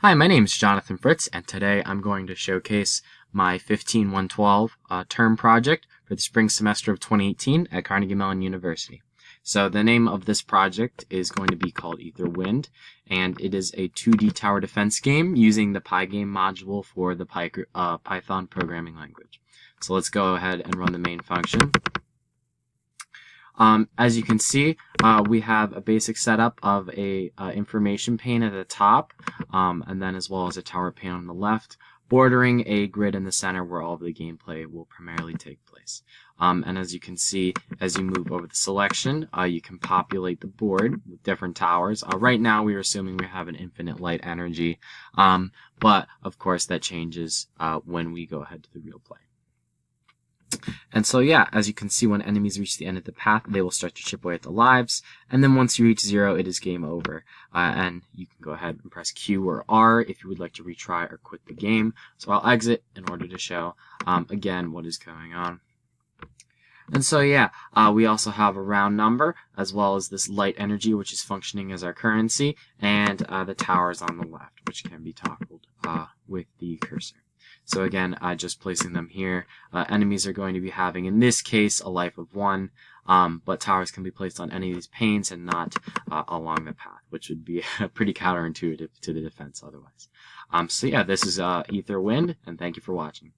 Hi, my name is Jonathan Fritz, and today I'm going to showcase my 15112 term project for the spring semester of 2018 at Carnegie Mellon University. So the name of this project is going to be called Aetherwind, and it is a 2D tower defense game using the Pygame module for the Python programming language. So let's go ahead and run the main function. As you can see, we have a basic setup of a information pane at the top, and then as well as a tower pane on the left, bordering a grid in the center where all of the gameplay will primarily take place. And as you can see, as you move over the selection, you can populate the board with different towers. Right now, we are assuming we have an infinite light energy, but of course that changes when we go ahead to the real play. And so yeah, as you can see, when enemies reach the end of the path, they will start to chip away at the lives, and then once you reach 0, it is game over. And you can go ahead and press Q or R if you would like to retry or quit the game. So I'll exit in order to show again what is going on. And so yeah, we also have a round number, as well as this light energy, which is functioning as our currency, and the towers on the left, which can be toggled with the cursor. So again, just placing them here. Enemies are going to be having, in this case, a life of 1, but towers can be placed on any of these panes and not along the path, which would be pretty counterintuitive to the defense otherwise. So yeah, this is Aetherwind, and thank you for watching.